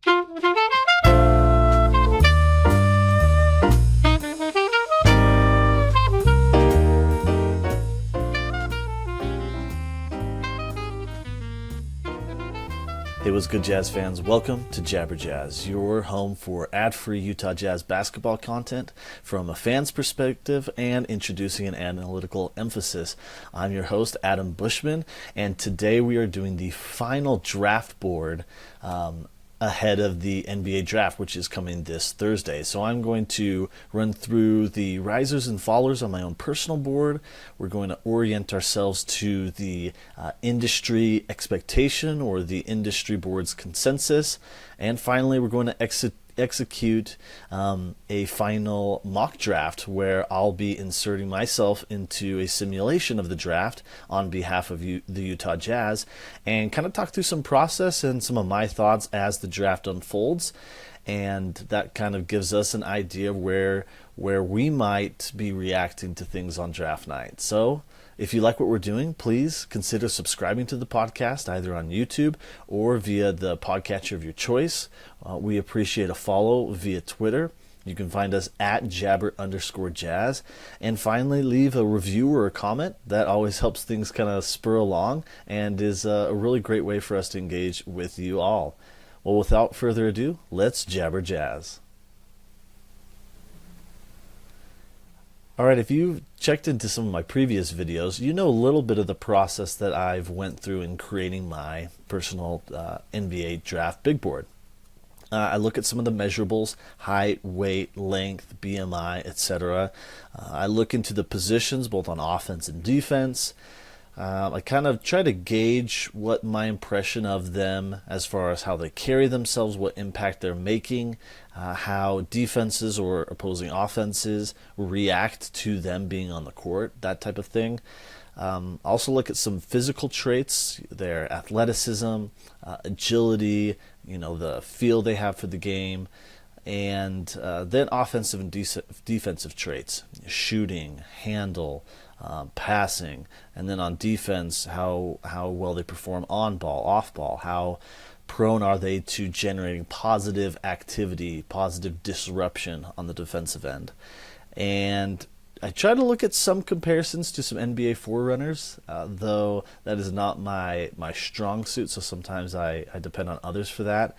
Hey, what's good, Jazz fans? Welcome to Jabber Jazz, your home for ad-free Utah Jazz basketball content from a fan's perspective and introducing an analytical emphasis. I'm your host, Adam Bushman, and today we are doing the final draft board ahead of the NBA draft, which is coming this Thursday. So I'm going to run through the risers and fallers on my own personal board. We're going to orient ourselves to the industry expectation or the industry board's consensus. And finally, we're going to execute a final mock draft where I'll be inserting myself into a simulation of the draft on behalf of the Utah Jazz and kind of talk through some process and some of my thoughts as the draft unfolds. And that kind of gives us an idea of where we might be reacting to things on draft night. So if you like what we're doing, please consider subscribing to the podcast either on YouTube or via the podcatcher of your choice. We appreciate a follow via Twitter. You can find us at jabber_jazz. And finally, leave a review or a comment. That always helps things kind of spur along and is a really great way for us to engage with you all. Well, without further ado, let's jabber jazz. Alright, if you've checked into some of my previous videos, you know a little bit of the process that I've went through in creating my personal NBA draft big board. I look at some of the measurables, height, weight, length, BMI, etc. I look into the positions both on offense and defense. I kind of try to gauge what my impression of them as far as how they carry themselves, what impact they're making, how defenses or opposing offenses react to them being on the court, that type of thing. Also look at some physical traits, their athleticism, agility, the feel they have for the game, and then offensive and defensive traits, shooting, handle, passing, and then on defense, how well they perform on ball, off ball, how prone are they to generating positive activity, positive disruption on the defensive end. And I try to look at some comparisons to some NBA forerunners, though that is not my strong suit, so sometimes I depend on others for that.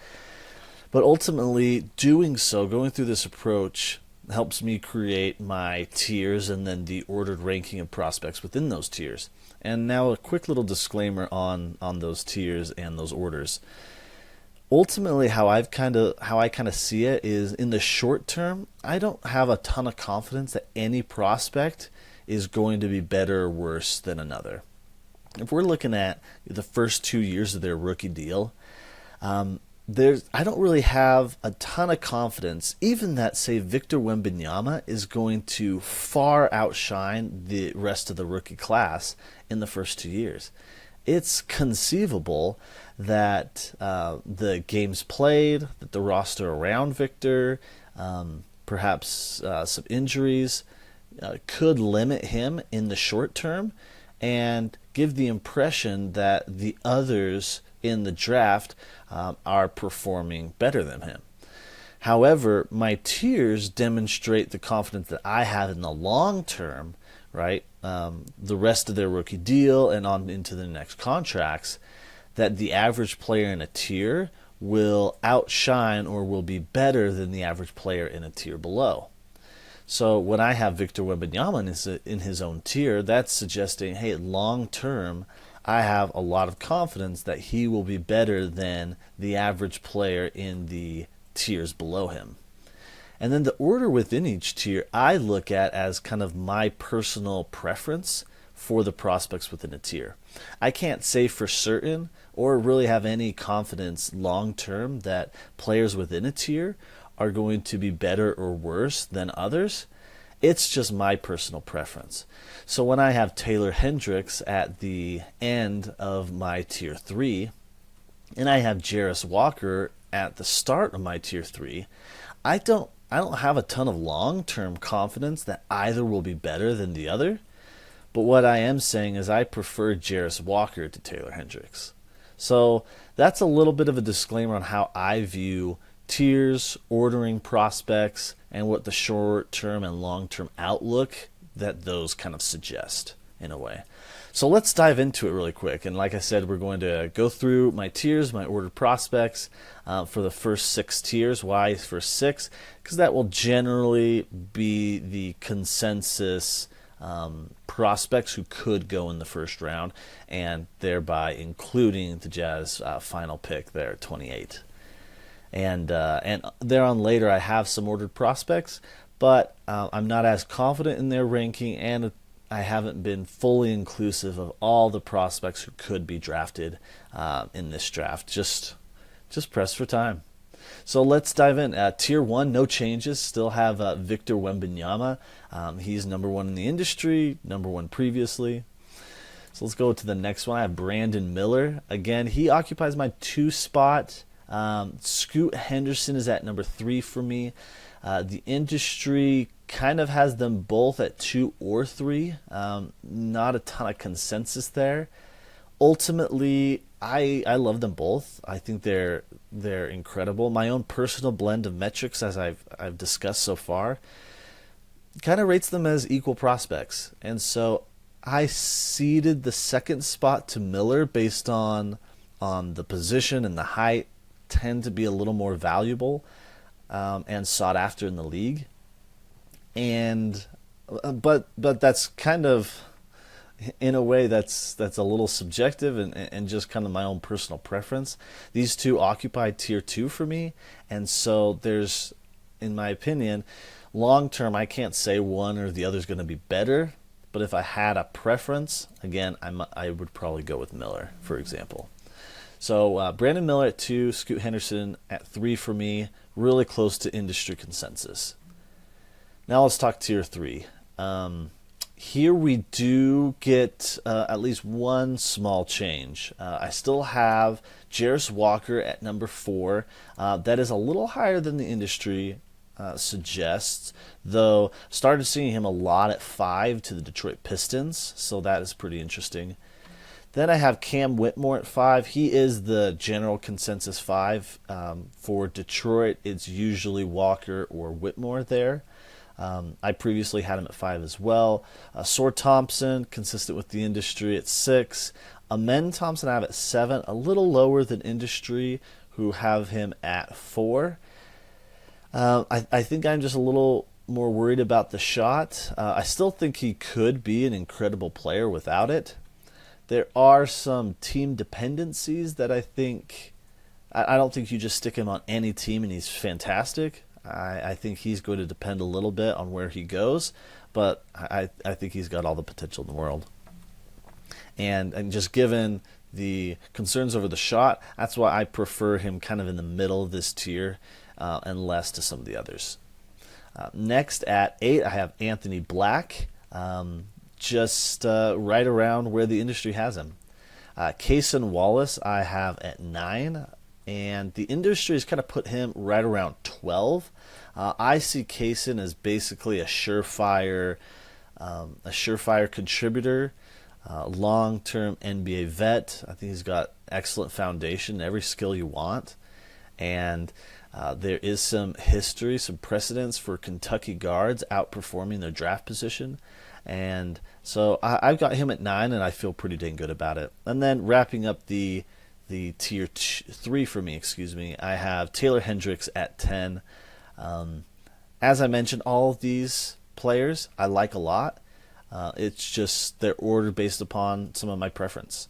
But ultimately, doing so, going through this approach, helps me create my tiers and then the ordered ranking of prospects within those tiers. And now a quick little disclaimer on those tiers and those orders. Ultimately, how I kind of see it is, in the short term, I don't have a ton of confidence that any prospect is going to be better or worse than another. If we're looking at the first 2 years of their rookie deal, I don't really have a ton of confidence, even that, say, Victor Wembanyama is going to far outshine the rest of the rookie class in the first 2 years. It's conceivable that the games played, that the roster around Victor, perhaps some injuries, could limit him in the short term and give the impression that the others in the draft are performing better than him. However, my tiers demonstrate the confidence that I have in the long term, right? The rest of their rookie deal and on into the next contracts, that the average player in a tier will outshine or will be better than the average player in a tier below. So when I have Victor Wembanyama in his own tier, that's suggesting, hey, long term, I have a lot of confidence that he will be better than the average player in the tiers below him. And then the order within each tier I look at as kind of my personal preference for the prospects within a tier. I can't say for certain or really have any confidence long term that players within a tier are going to be better or worse than others. It's just my personal preference. So when I have Taylor Hendricks at the end of my tier 3, and I have Jarace Walker at the start of my tier 3, I don't have a ton of long-term confidence that either will be better than the other. But what I am saying is I prefer Jarace Walker to Taylor Hendricks. So that's a little bit of a disclaimer on how I view tiers, ordering prospects, and what the short-term and long-term outlook that those kind of suggest in a way. So let's dive into it really quick. And like I said, we're going to go through my tiers, my ordered prospects for the first 6 tiers. Why first 6? Because that will generally be the consensus prospects who could go in the first round, and thereby including the Jazz final pick there at 28. And there on later, I have some ordered prospects, but I'm not as confident in their ranking, and I haven't been fully inclusive of all the prospects who could be drafted in this draft. Just pressed for time. So let's dive in. Tier 1, no changes. Still have Victor Wembanyama. He's number 1 in the industry, number 1 previously. So let's go to the next one. I have Brandon Miller. Again, he occupies my 2 spot. Scoot Henderson is at number 3 for me. The industry kind of has them both at 2 or 3. Not a ton of consensus there. Ultimately, I love them both. I think they're incredible. My own personal blend of metrics, as I've discussed so far, kind of rates them as equal prospects. And so I ceded the 2nd spot to Miller based on the position and the height tend to be a little more valuable and sought after in the league. And but that's kind of, in a way, that's a little subjective and just kind of my own personal preference. These 2 occupy tier 2 for me, and so there's, in my opinion, long term, I can't say one or the other is going to be better. But if I had a preference, again, I would probably go with Miller, for example. So Brandon Miller at 2, Scoot Henderson at 3 for me, really close to industry consensus. Now let's talk tier 3. Here we do get at least one small change. I still have Jarace Walker at number 4. That is a little higher than the industry suggests, though started seeing him a lot at 5 to the Detroit Pistons, so that is pretty interesting. Then I have Cam Whitmore at 5. He is the general consensus 5. For Detroit, it's usually Walker or Whitmore there. I previously had him at 5 as well. Thompson, consistent with the industry, at 6. Amen Thompson I have at 7, a little lower than industry, who have him at 4. I think I'm just a little more worried about the shot. I still think he could be an incredible player without it. There are some team dependencies that I don't think you just stick him on any team and he's fantastic. I think he's going to depend a little bit on where he goes, but I think he's got all the potential in the world. And just given the concerns over the shot, that's why I prefer him kind of in the middle of this tier and less to some of the others. Next at 8, I have Anthony Black. Just right around where the industry has him. Cason Wallace I have at 9, and the industry has kind of put him right around 12. I see Cason as basically a surefire contributor, long-term NBA vet. I think he's got excellent foundation, every skill you want, and there is some history, some precedence for Kentucky guards outperforming their draft position. And so I've got him at 9, and I feel pretty dang good about it. And then wrapping up the tier 3 for me, I have Taylor Hendricks at 10. As I mentioned, all of these players I like a lot. It's just they're ordered based upon some of my preference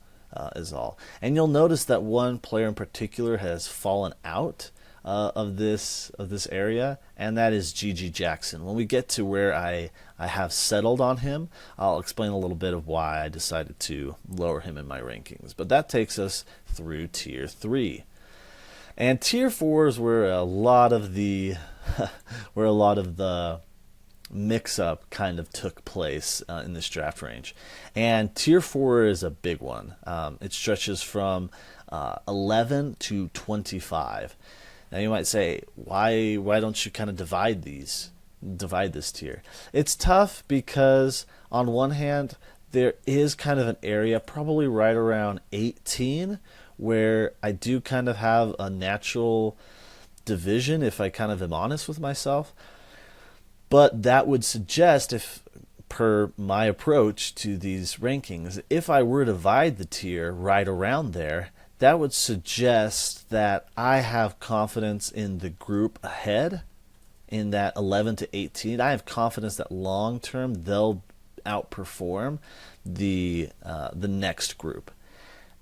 is all. And you'll notice that one player in particular has fallen out of this area, and that is G.G. Jackson. When we get to where I have settled on him, I'll explain a little bit of why I decided to lower him in my rankings. But that takes us through tier 3. And tier 4 is where a lot of the mix-up kind of took place in this draft range. And tier 4 is a big one. It stretches from 11 to 25. Now you might say, why don't you kind of divide this tier? It's tough because on one hand, there is kind of an area probably right around 18 where I do kind of have a natural division if I kind of am honest with myself. But that would suggest, if per my approach to these rankings, if I were to divide the tier right around there, that would suggest that I have confidence in the group ahead, in that 11 to 18. I have confidence that long term they'll outperform the next group.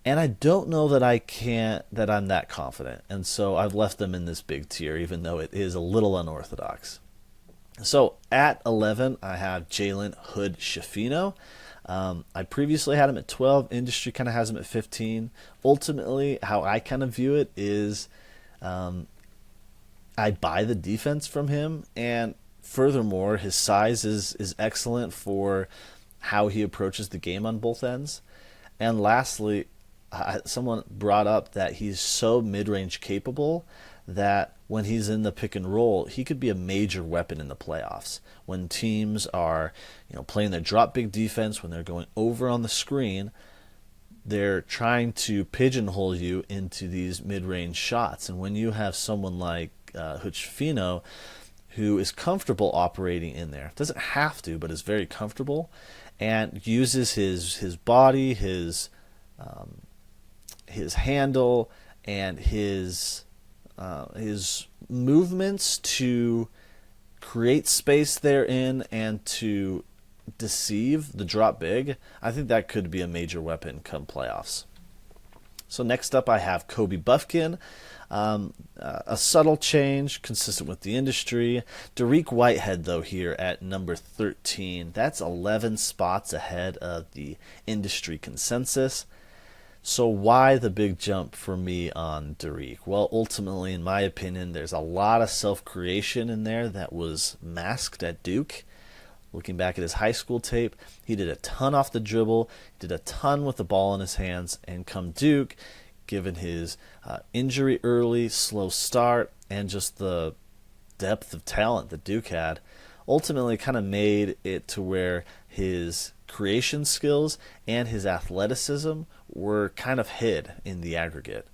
And I don't know that I'm that confident. And so I've left them in this big tier, even though it is a little unorthodox. So at 11, I have Jalen Hood-Schifino. I previously had him at 12. Industry kind of has him at 15. Ultimately, how I kind of view it is I buy the defense from him. And furthermore, his size is excellent for how he approaches the game on both ends. And lastly, someone brought up that he's so mid-range capable that when he's in the pick and roll, he could be a major weapon in the playoffs. When teams are, playing their drop big defense, when they're going over on the screen, they're trying to pigeonhole you into these mid-range shots. And when you have someone like Hood-Schifino, who is comfortable operating in there, doesn't have to, but is very comfortable, and uses his body, his handle, and his movements to create space therein and to deceive the drop big, I think that could be a major weapon come playoffs. So next up I have Kobe Buffkin. A subtle change, consistent with the industry. Dariq Whitehead, though, here at number 13. That's 11 spots ahead of the industry consensus. So why the big jump for me on Dariq? Well, ultimately, in my opinion, there's a lot of self-creation in there that was masked at Duke. Looking back at his high school tape, he did a ton off the dribble, did a ton with the ball in his hands, and come Duke, given his injury early, slow start, and just the depth of talent that Duke had, ultimately kind of made it to where his creation skills and his athleticism were kind of hid in the aggregate.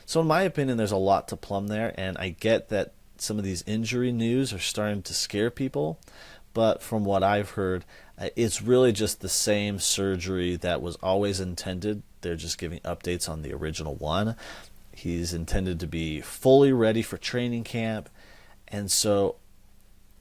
So in my opinion, there's a lot to plumb there, and I get that some of these injury news are starting to scare people, but from what I've heard, it's really just the same surgery that was always intended. They're just giving updates on the original one. He's intended to be fully ready for training camp, and so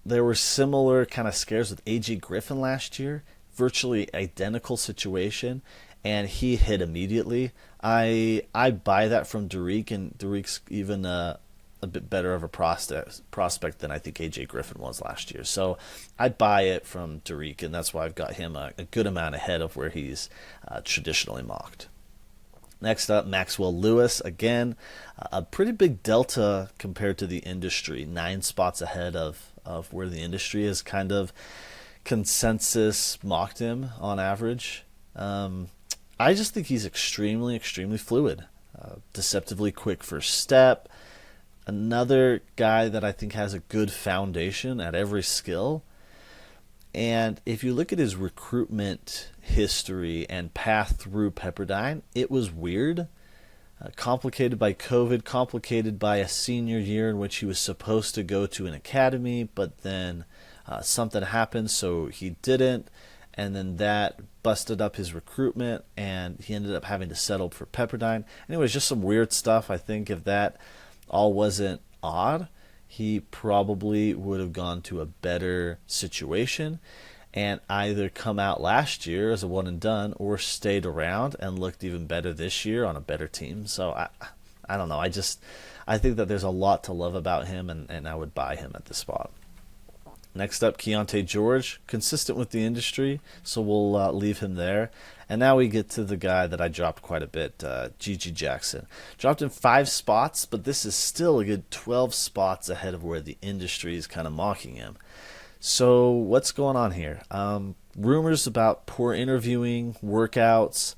there were similar kind of scares with A.J. Griffin last year, virtually identical situation, and he hit immediately. I buy that from Dariq, and Dariq's even a bit better of a prospect than I think A.J. Griffin was last year. So I buy it from Dariq, and that's why I've got him a good amount ahead of where he's traditionally mocked. Next up, Maxwell Lewis. Again, a pretty big delta compared to the industry. 9 spots ahead of where the industry is kind of consensus mocked him on average. I just think he's extremely, extremely fluid. Deceptively quick first step. Another guy that I think has a good foundation at every skill. And if you look at his recruitment history and path through Pepperdine, it was weird. Complicated by COVID, complicated by a senior year in which he was supposed to go to an academy, but then something happened, so he didn't. And then that busted up his recruitment, and he ended up having to settle for Pepperdine. Anyways, just some weird stuff. I think if that all wasn't odd, he probably would have gone to a better situation and either come out last year as a one and done or stayed around and looked even better this year on a better team. So I don't know. I think that there's a lot to love about him, and I would buy him at this spot. Next up, Keyonte George, consistent with the industry, so we'll leave him there. And now we get to the guy that I dropped quite a bit, Gigi Jackson. Dropped him 5 spots, but this is still a good 12 spots ahead of where the industry is kind of mocking him. So what's going on here? Rumors about poor interviewing, workouts.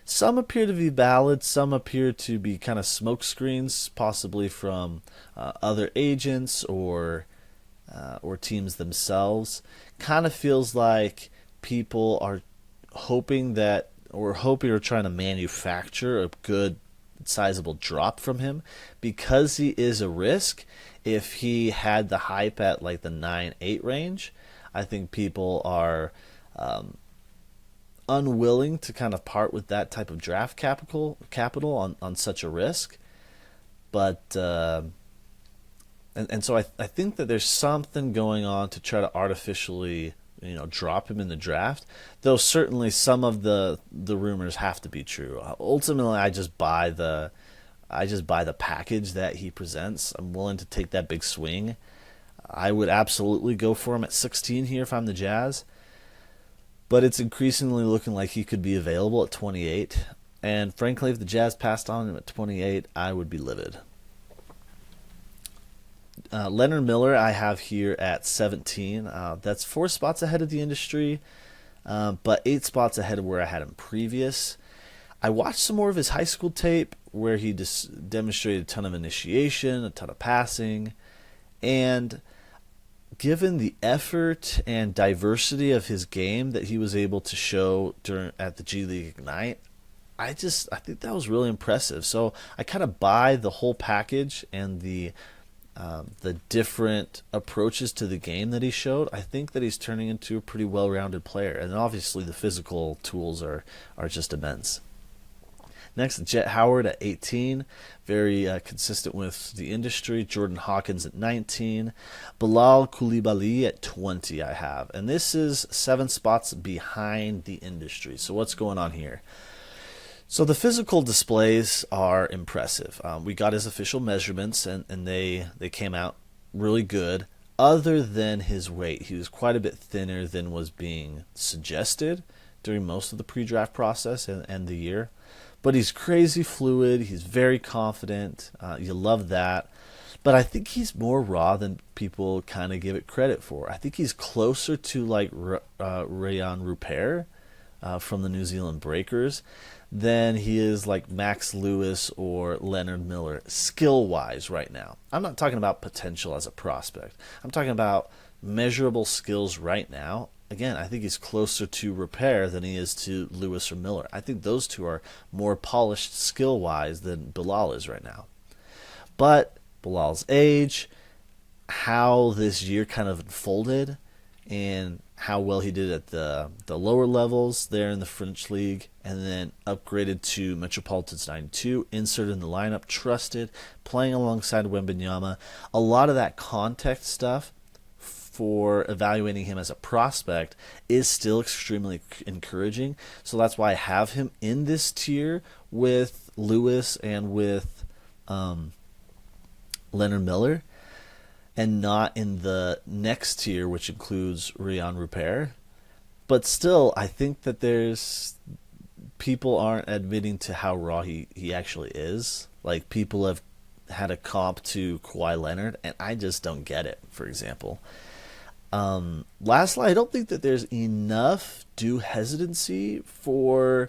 Some appear to be valid, some appear to be kind of smoke screens, possibly from other agents or teams themselves. Kind of feels like people are hoping or trying to manufacture a good sizable drop from him because he is a risk. If he had the hype at like the 9-8 range, I think people are unwilling to kind of part with that type of draft capital on such a risk. But and so I think that there's something going on to try to artificially drop him in the draft. Though certainly some of the rumors have to be true. Ultimately, I just buy the package that he presents. I'm willing to take that big swing. I would absolutely go for him at 16 here if I'm the Jazz. But it's increasingly looking like he could be available at 28. And frankly, if the Jazz passed on him at 28, I would be livid. Leonard Miller I have here at 17. That's 4 spots ahead of the industry, but 8 spots ahead of where I had him previous. I watched some more of his high school tape where he demonstrated a ton of initiation, a ton of passing, and given the effort and diversity of his game that he was able to show at the G League Ignite, I think that was really impressive. So I kind of buy the whole package and the different approaches to the game that he showed. I think that he's turning into a pretty well-rounded player, and obviously the physical tools are just immense. Next, Jett Howard at 18, very consistent with the industry. Jordan Hawkins at 19. Bilal Coulibaly at 20 I have. And this is 7 spots behind the industry. So what's going on here? So the physical displays are impressive. We got his official measurements, and they came out really good. Other than his weight, he was quite a bit thinner than was being suggested during most of the pre-draft process and the year. But he's crazy fluid. He's very confident. You love that. But I think he's more raw than people kind of give it credit for. I think he's closer to like Rayan Rupert from the New Zealand Breakers than he is like Max Lewis or Leonard Miller skill-wise right now. I'm not talking about potential as a prospect. I'm talking about measurable skills right now. Again, I think he's closer to Rupert than he is to Lewis or Miller. I think those two are more polished skill-wise than Bilal is right now. But Bilal's age, how this year kind of unfolded, and how well he did at the lower levels there in the French League, and then upgraded to Metropolitans 92, inserted in the lineup, trusted, playing alongside Wembanyama. A lot of that context stuff for evaluating him as a prospect is still extremely encouraging. So that's why I have him in this tier with Lewis and with Leonard Miller, and not in the next tier, which includes Rayan Rupert. But still, I think that people aren't admitting to how raw he actually is. Like, people have had a comp to Kawhi Leonard, and I just don't get it, for example. Lastly, I don't think that there's enough due hesitancy over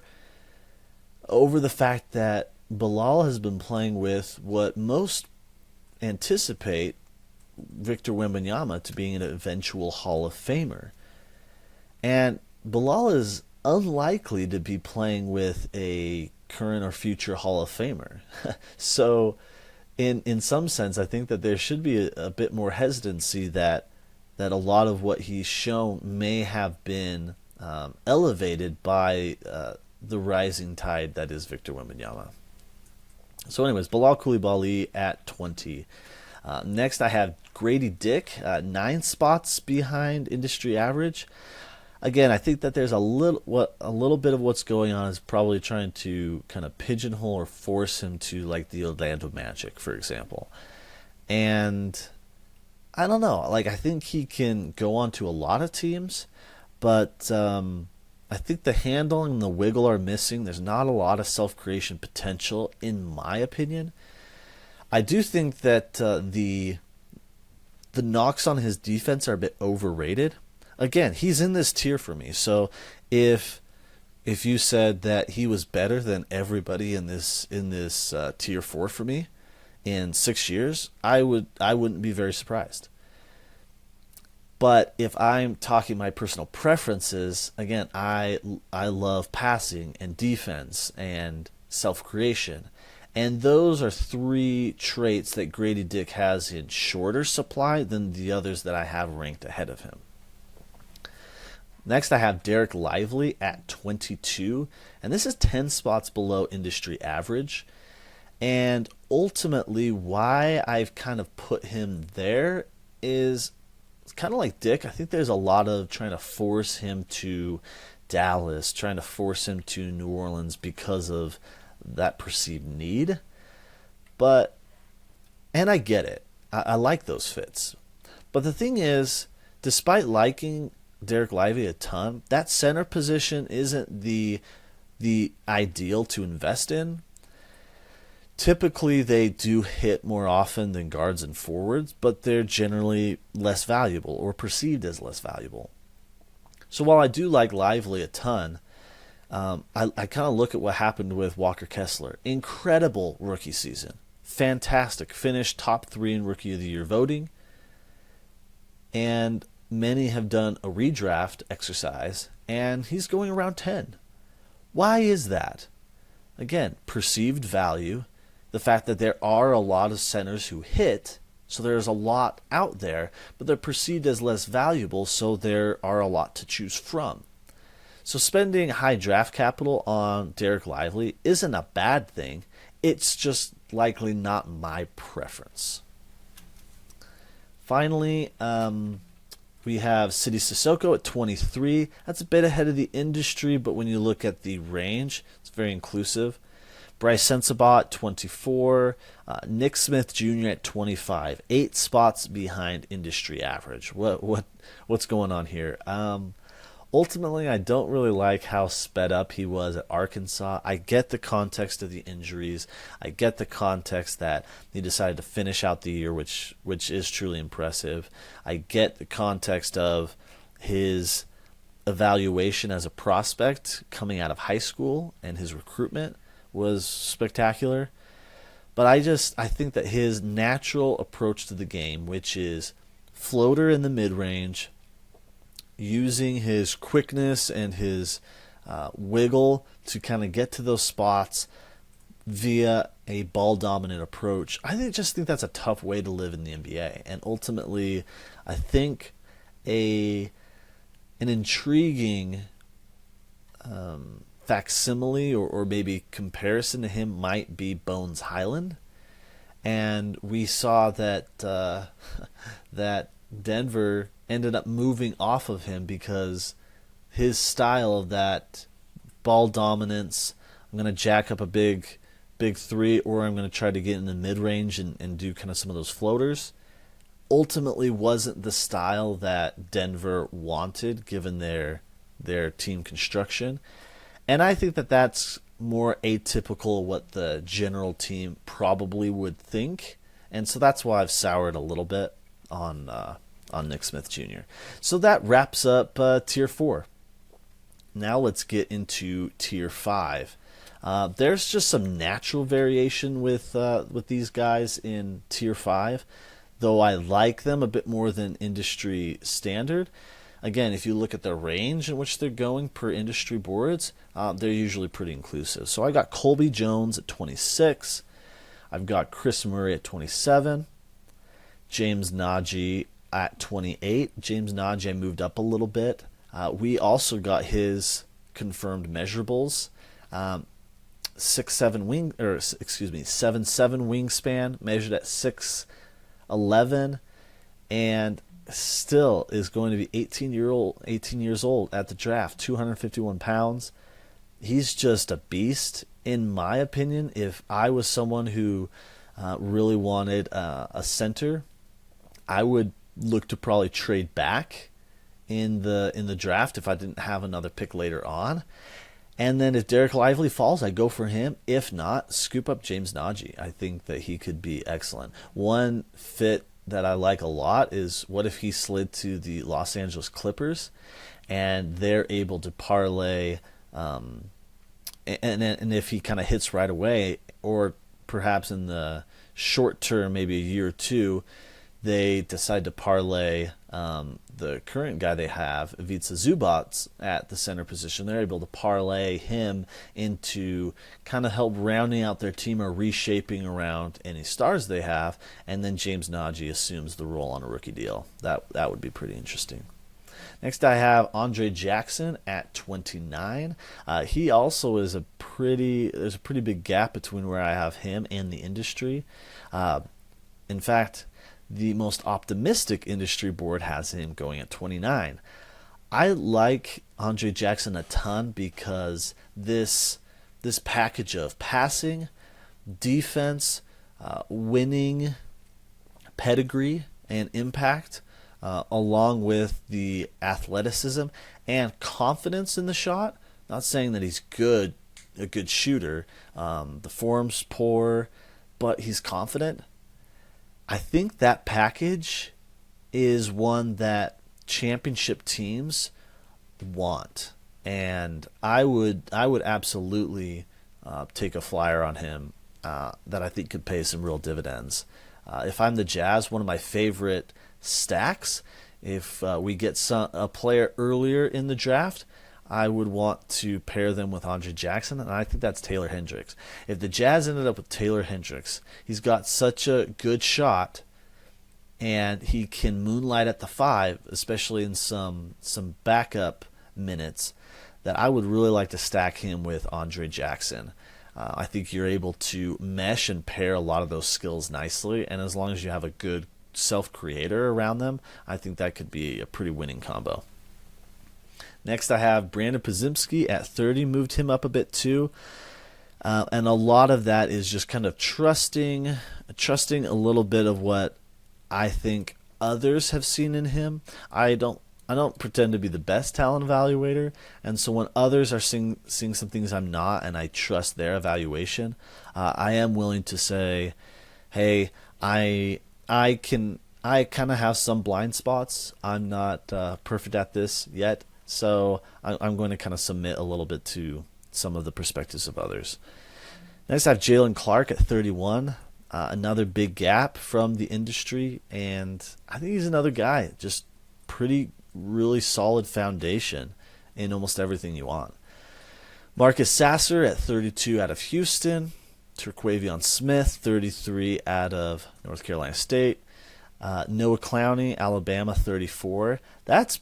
the fact that Bilal has been playing with what most anticipate Victor Wembanyama to being an eventual Hall of Famer. And Bilal is unlikely to be playing with a current or future Hall of Famer. So in some sense, I think that there should be a bit more hesitancy that a lot of what he's shown may have been elevated by the rising tide that is Victor Wembanyama. So anyways, Bilal Coulibaly at 20. Next, I have Gradey Dick, 9 spots behind industry average. Again, I think that there's a little bit of what's going on is probably trying to kind of pigeonhole or force him to like the Orlando Magic, for example. And I don't know. Like, I think he can go on to a lot of teams, but I think the handle and the wiggle are missing. There's not a lot of self-creation potential, in my opinion. I do think that the knocks on his defense are a bit overrated. Again, he's in this tier for me. So if you said that he was better than everybody in this tier 4 for me in 6 years, I wouldn't be very surprised. But if I'm talking my personal preferences, again, I love passing and defense and self-creation. And those are three traits that Gradey Dick has in shorter supply than the others that I have ranked ahead of him. Next, I have Dereck Lively at 22, and this is 10 spots below industry average. And ultimately, why I've kind of put him there is kind of like Dick. I think there's a lot of trying to force him to Dallas, trying to force him to New Orleans because of that perceived need. And I get it. I like those fits. But the thing is, despite liking Dereck Lively a ton, that center position isn't the ideal to invest in. Typically, they do hit more often than guards and forwards, but they're generally less valuable or perceived as less valuable. So while I do like Lively a ton, I kind of look at what happened with Walker Kessler. Incredible rookie season. Fantastic. Finished top 3 in Rookie of the Year voting. And many have done a redraft exercise, and he's going around 10. Why is that? Again, perceived value. The fact that there are a lot of centers who hit, so there's a lot out there, but they're perceived as less valuable, so there are a lot to choose from. So spending high draft capital on Dereck Lively isn't a bad thing. It's just likely not my preference. Finally, we have Sidy Cissoko at 23. That's a bit ahead of the industry, but when you look at the range, it's very inclusive. Bryce Sensabaugh at 24. Nick Smith Jr. at 25. 8 spots behind industry average. What's going on here? Ultimately, I don't really like how sped up he was at Arkansas. I get the context of the injuries. I get the context that he decided to finish out the year, which is truly impressive. I get the context of his evaluation as a prospect coming out of high school, and his recruitment was spectacular. But I think that his natural approach to the game, which is floater in the mid-range, using his quickness and his wiggle to kind of get to those spots via a ball-dominant approach, I just think that's a tough way to live in the NBA. And ultimately, I think an intriguing facsimile or maybe comparison to him might be Bones Highland. And we saw that that Denver ended up moving off of him because his style of that ball dominance, I'm going to jack up a big three, or I'm going to try to get in the mid-range and do kind of some of those floaters, ultimately wasn't the style that Denver wanted given their team construction. And I think that that's more atypical of what the general team probably would think. And so that's why I've soured a little bit on Nick Smith Jr. So that wraps up Tier 4. Now let's get into Tier 5. There's just some natural variation with these guys in Tier 5, though I like them a bit more than industry standard. Again, if you look at the range in which they're going per industry boards, they're usually pretty inclusive. So I got Colby Jones at 26. I've got Chris Murray at 27. James Nnaji at 28. James Nnaji moved up a little bit. We also got his confirmed measurables. 7'7" wingspan, measured at 6'11", and still is going to be 18 years old at the draft, 251 pounds. He's just a beast, in my opinion. If I was someone who really wanted a center, I would look to probably trade back in the draft if I didn't have another pick later on. And then if Dereck Lively falls, I go for him. If not, scoop up James Nnaji. I think that he could be excellent. One fit that I like a lot is, what if he slid to the Los Angeles Clippers and they're able to parlay, and if he kind of hits right away, or perhaps in the short term, maybe a year or two, they decide to parlay The current guy they have, Ivica Zubac, at the center position. They're able to parlay him into kind of help rounding out their team or reshaping around any stars they have, and then James Nnaji assumes the role on a rookie deal. That would be pretty interesting. Next, I have Andre Jackson at 29. He also is there's a pretty big gap between where I have him and the industry. In fact, the most optimistic industry board has him going at 29. I like Andre Jackson a ton because this package of passing, defense, winning, pedigree, and impact, along with the athleticism and confidence in the shot. Not saying that he's a good shooter. The form's poor, but he's confident. I think that package is one that championship teams want, and I would absolutely take a flyer on him that I think could pay some real dividends. If I'm the Jazz, one of my favorite stacks, if we get a player earlier in the draft, I would want to pair them with Andre Jackson, and I think that's Taylor Hendricks. If the Jazz ended up with Taylor Hendricks, he's got such a good shot, and he can moonlight at the 5, especially in some backup minutes, that I would really like to stack him with Andre Jackson. I think you're able to mesh and pair a lot of those skills nicely, and as long as you have a good self-creator around them, I think that could be a pretty winning combo. Next, I have Brandon Podziemski at 30, moved him up a bit too. And a lot of that is just kind of trusting a little bit of what I think others have seen in him. I don't pretend to be the best talent evaluator, and so when others are seeing some things I'm not, and I trust their evaluation, I am willing to say, hey, I kind of have some blind spots. I'm not perfect at this yet. So I'm going to kind of submit a little bit to some of the perspectives of others. Next, I have Jaylen Clark at 31. Another big gap from the industry, and I think he's another guy, just really solid foundation in almost everything you want. Marcus Sasser at 32 out of Houston. Terquavion Smith, 33 out of North Carolina State. Noah Clowney, Alabama, 34. That's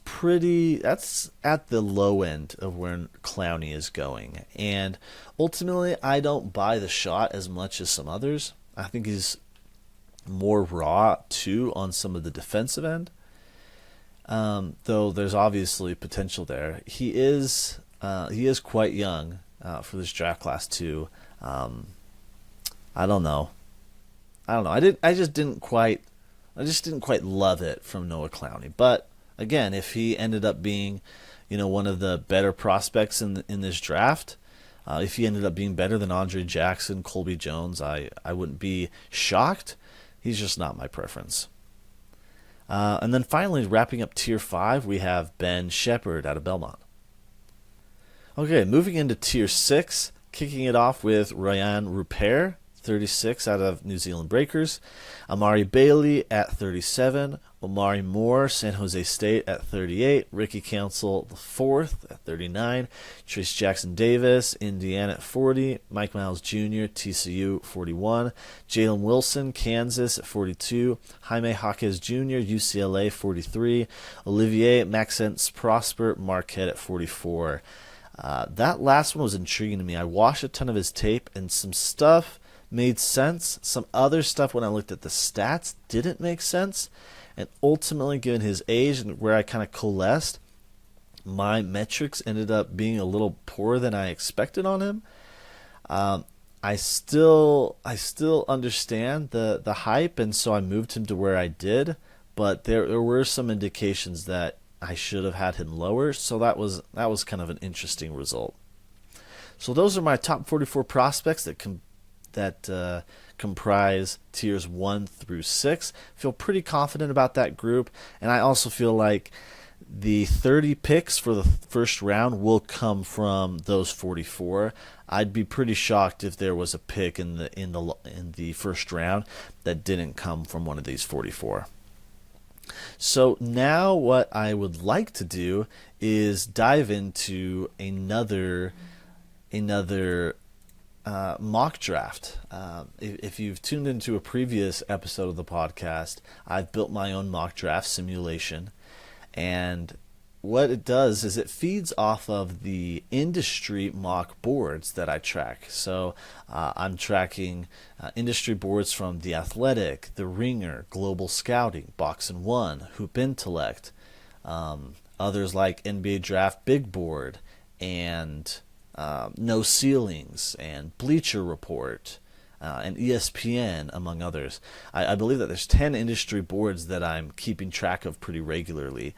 at the low end of where Clowney is going. And ultimately, I don't buy the shot as much as some others. I think he's more raw, too, on some of the defensive end. Though there's obviously potential there. He is quite young for this draft class, too. I don't know. I just didn't quite love it from Noah Clowney. But again, if he ended up being, one of the better prospects in this draft, if he ended up being better than Andre Jackson, Colby Jones, I wouldn't be shocked. He's just not my preference. And then finally, wrapping up Tier 5, we have Ben Shepherd out of Belmont. Okay, moving into Tier 6, kicking it off with Ryan Rupert, 36 out of New Zealand Breakers. Amari Bailey at 37. Omari Moore, San Jose State at 38. Ricky Council, the 4th at 39. Trace Jackson Davis, Indiana at 40. Mike Miles Jr., TCU, 41. Jalen Wilson, Kansas at 42. Jaime Jaquez Jr., UCLA, 43. Olivier Maxence Prosper, Marquette at 44. That last one was intriguing to me. I watched a ton of his tape, and some stuff made sense. Some other stuff, when I looked at the stats, didn't make sense. And ultimately, given his age and where I kind of coalesced, my metrics ended up being a little poorer than I expected on him. I still understand the hype, and so I moved him to where I did. But there were some indications that I should have had him lower. So that was kind of an interesting result. So those are my top 44 prospects that comprise tiers 1 through 6. Feel pretty confident about that group, and I also feel like the 30 picks for the first round will come from those 44. I'd be pretty shocked if there was a pick in the first round that didn't come from one of these 44. So now what I would like to do is dive into another mock draft. If you've tuned into a previous episode of the podcast, I've built my own mock draft simulation, and what it does is it feeds off of the industry mock boards that I track. So I'm tracking industry boards from The Athletic, The Ringer, Global Scouting, Box and One, Hoop Intellect, others like NBA Draft Big Board, and No Ceilings, and Bleacher Report, and ESPN, among others. I believe that there's 10 industry boards that I'm keeping track of pretty regularly.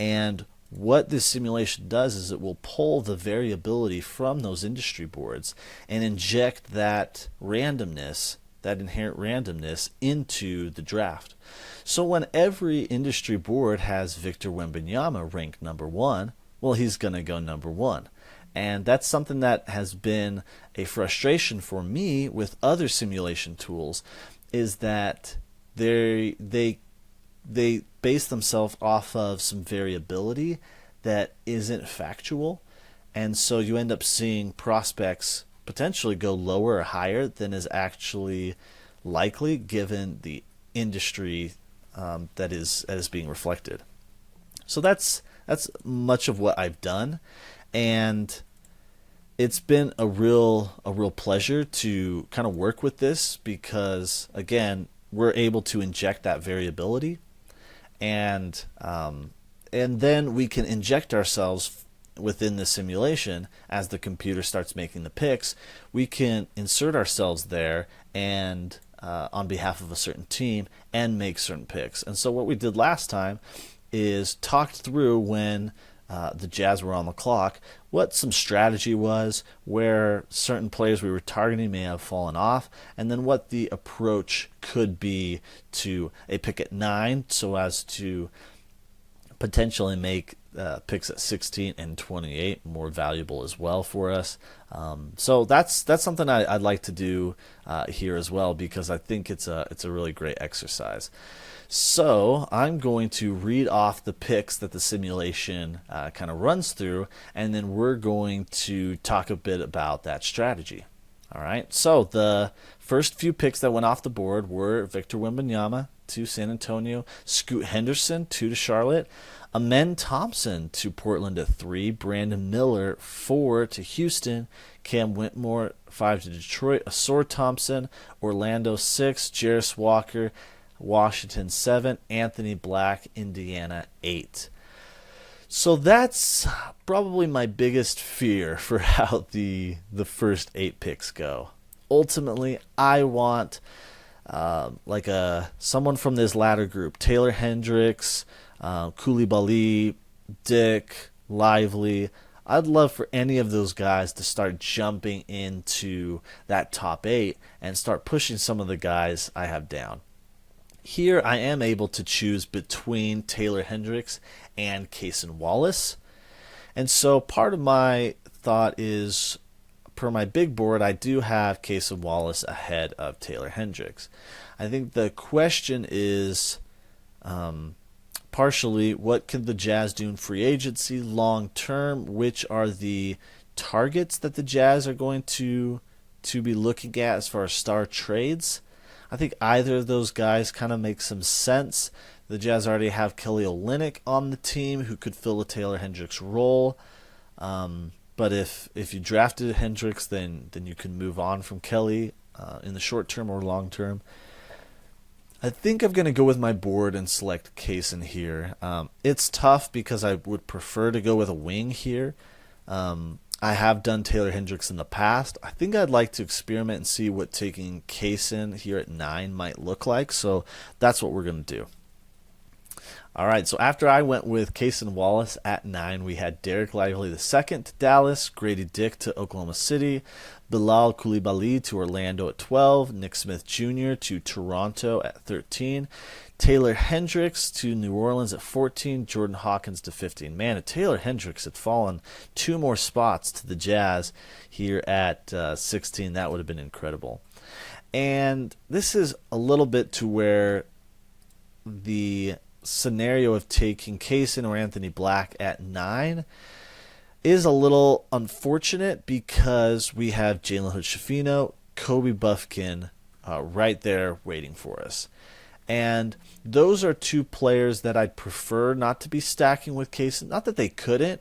And what this simulation does is it will pull the variability from those industry boards and inject that randomness, that inherent randomness, into the draft. So when every industry board has Victor Wembanyama ranked number 1, well, he's going to go number 1. And that's something that has been a frustration for me with other simulation tools, is that they base themselves off of some variability that isn't factual, and so you end up seeing prospects potentially go lower or higher than is actually likely given the industry that is being reflected. So that's much of what I've done, and it's been a real pleasure to kind of work with this, because again, we're able to inject that variability, and then we can inject ourselves within the simulation. As the computer starts making the picks, we can insert ourselves there and on behalf of a certain team, and make certain picks. And so what we did last time is talked through, when the Jazz were on the clock, what some strategy was, where certain players we were targeting may have fallen off, and then what the approach could be to a pick at 9, so as to potentially make picks at 16 and 28 more valuable as well for us. So that's something I'd like to do here as well, because I think it's a really great exercise. So I'm going to read off the picks that the simulation kind of runs through, and then we're going to talk a bit about that strategy. All right. So the first few picks that went off the board were Victor Wembanyama to San Antonio, Scoot Henderson 2 to Charlotte, Amen Thompson to Portland at 3, Brandon Miller 4 to Houston, Cam Whitmore 5 to Detroit, Asor Thompson, Orlando 6, Jarris Walker, Washington 7, Anthony Black, Indiana 8. So that's probably my biggest fear for how the first 8 picks go. Ultimately, I want someone from this latter group: Taylor Hendricks, Coulibaly, Dick, Lively. I'd love for any of those guys to start jumping into that top 8 and start pushing some of the guys I have down. Here I am able to choose between Taylor Hendricks and Cason Wallace. And so part of my thought is, per my big board, I do have Cason Wallace ahead of Taylor Hendricks. I think the question is partially, what can the Jazz do in free agency long term? Which are the targets that the Jazz are going to be looking at as far as star trades? I think either of those guys kind of makes some sense. The Jazz already have Kelly Olynyk on the team, who could fill a Taylor Hendricks role. But if you drafted Hendricks, then you can move on from Kelly in the short term or long term. I think I'm going to go with my board and select Cason here. It's tough because I would prefer to go with a wing here. I have done Taylor Hendricks in the past. I think I'd like to experiment and see what taking Cason here at 9 might look like. So that's what we're going to do. All right, so after I went with Cason Wallace at 9, we had Dariq Lively II to Dallas, Gradey Dick to Oklahoma City, Bilal Coulibaly to Orlando at 12, Nick Smith Jr. to Toronto at 13, Taylor Hendricks to New Orleans at 14, Jordan Hawkins to 15. Man, if Taylor Hendricks had fallen 2 more spots to the Jazz here at 16, that would have been incredible. And this is a little bit to where the scenario of taking Cason or Anthony Black at 9 is a little unfortunate because we have Jalen Hood-Schifino, Kobe Buffkin right there waiting for us. And those are two players that I'd prefer not to be stacking with Cason. Not that they couldn't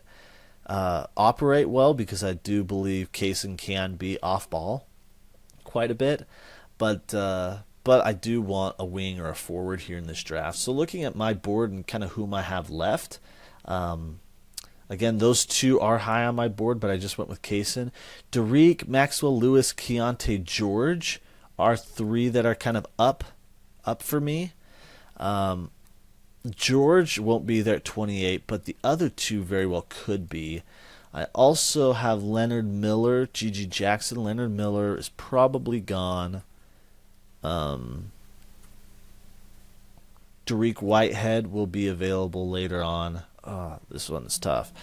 operate well, because I do believe Cason can be off ball quite a bit. But I do want a wing or a forward here in this draft. So looking at my board and kind of whom I have left, again, those two are high on my board, but I just went with Cason. Dariq, Maxwell Lewis, Keyonte George are three that are kind of up for me. George won't be there at 28, but the other two very well could be. I also have Leonard Miller, GG Jackson. Leonard Miller is probably gone. Dariq Whitehead will be available later on. This one's tough.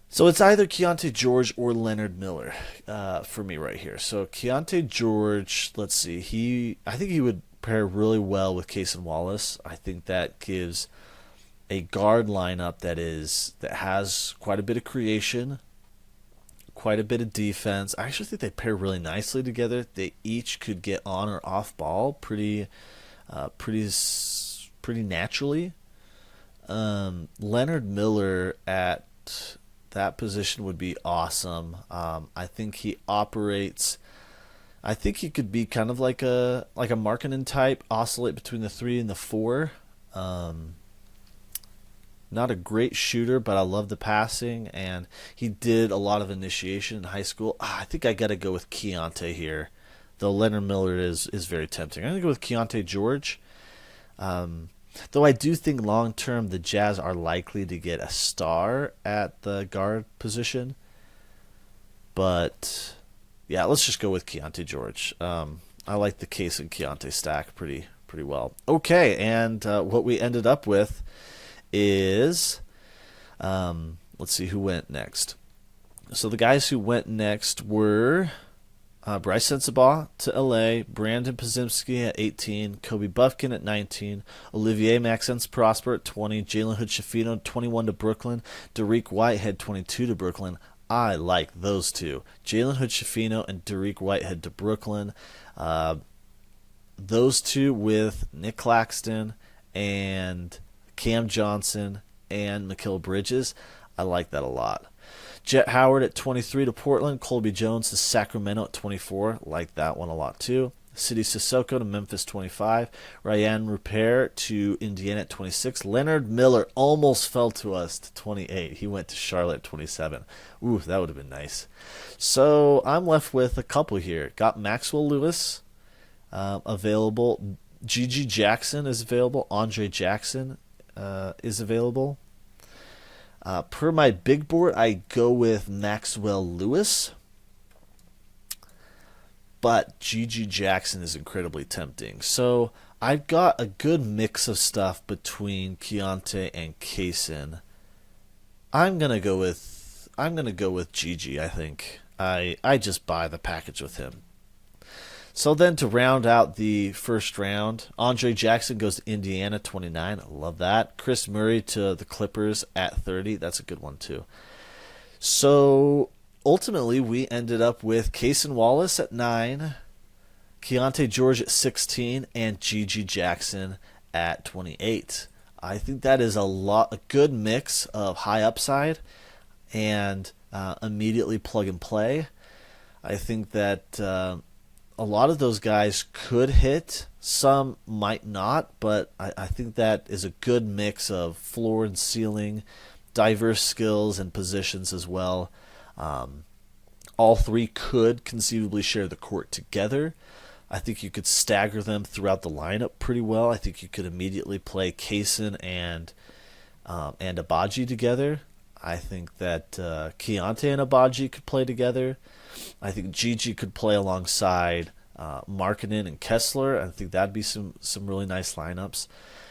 So it's either Keyonte George or Leonard Miller for me right here. So Keyonte George, let's see. I think he would pair really well with Cason Wallace. I think that gives a guard lineup that has quite a bit of creation, quite a bit of defense. I actually think they pair really nicely together. They each could get on or off ball pretty naturally. Leonard Miller at that position would be awesome. I think he operates. I think he could be kind of like a Markkanen type, oscillate between the 3 and the 4. Not a great shooter, but I love the passing, and he did a lot of initiation in high school. I think I got to go with Keyonte here, though Leonard Miller is very tempting. I'm going to go with Keyonte George. Though I do think long term the Jazz are likely to get a star at the guard position. But yeah, let's just go with Keyonte George. I like the Case and Keyonte stack pretty well. Okay, and what we ended up with is, let's see who went next. So the guys who went next were Bryce Sensabaugh to LA, Brandon Podziemski at 18, Kobe Buffkin at 19, Olivier Maxence Prosper at 20, Jalen Hood-Schifino 21 to Brooklyn, Dariq Whitehead 22 to Brooklyn. I like those two, Jalen Hood-Schifino and Dariq Whitehead to Brooklyn. Those two with Nick Claxton and Cam Johnson and Mikal Bridges. I like that a lot. Jett Howard at 23 to Portland. Colby Jones to Sacramento at 24. Like that one a lot too. Sidi Sissoko to Memphis 25. Ryan Rupert to Indiana at 26. Leonard Miller almost fell to us to 28. He went to Charlotte at 27. Ooh, that would have been nice. So I'm left with a couple here. Got Maxwell Lewis available. GG Jackson is available. Andre Jackson is available. Per my big board, I go with Maxwell Lewis. But GG Jackson is incredibly tempting. So I've got a good mix of stuff between Keyonte and Cason. I'm gonna go with GG, I think. I just buy the package with him. So then to round out the first round, Andre Jackson goes to Indiana, 29. I love that. Chris Murray to the Clippers at 30. That's a good one too. So ultimately, we ended up with Cason Wallace at 9, Keyonte George at 16, and GG Jackson at 28. I think that is a good mix of high upside and immediately plug and play. I think that a lot of those guys could hit. Some might not, but I think that is a good mix of floor and ceiling, diverse skills and positions as well. All three could conceivably share the court together. I think you could stagger them throughout the lineup pretty well. I think you could immediately play Cason and Nnaji together. I think that Keyonte and Nnaji could play together. I think Gigi could play alongside Markkanen and Kessler. I think that'd be some really nice lineups.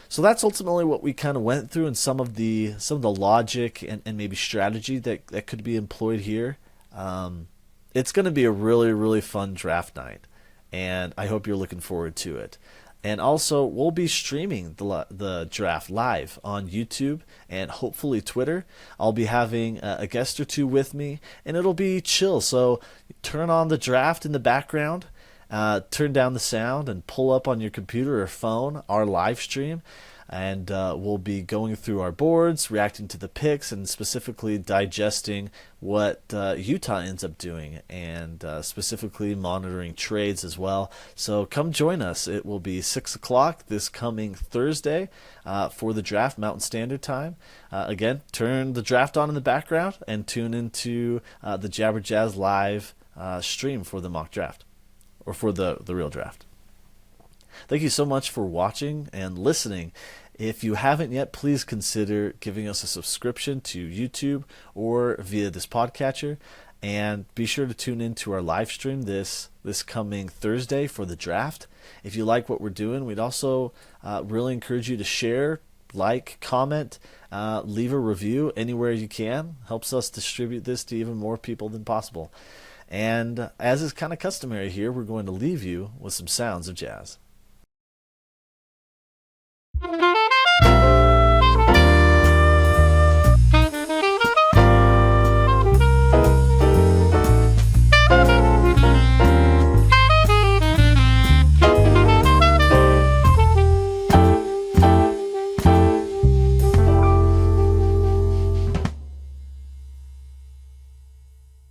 So that's ultimately what we kind of went through, and some of the logic and maybe strategy that could be employed here. It's going to be a really, really fun draft night, and I hope you're looking forward to it. And also, we'll be streaming the draft live on YouTube and hopefully Twitter. I'll be having a guest or two with me, and it'll be chill. So turn on the draft in the background, turn down the sound, and pull up on your computer or phone our live stream. And we'll be going through our boards, reacting to the picks, and specifically digesting what Utah ends up doing, and specifically monitoring trades as well. So come join us. It will be 6 o'clock this coming Thursday for the draft, Mountain Standard Time. Again, turn the draft on in the background and tune into the Jabber Jazz live stream for the mock draft, or for the real draft. Thank you so much for watching and listening. If you haven't yet, please consider giving us a subscription to YouTube or via this podcatcher. And be sure to tune in to our live stream this coming Thursday for the draft. If you like what we're doing, we'd also really encourage you to share, like, comment, leave a review anywhere you can. Helps us distribute this to even more people than possible. And as is kind of customary here, we're going to leave you with some sounds of jazz.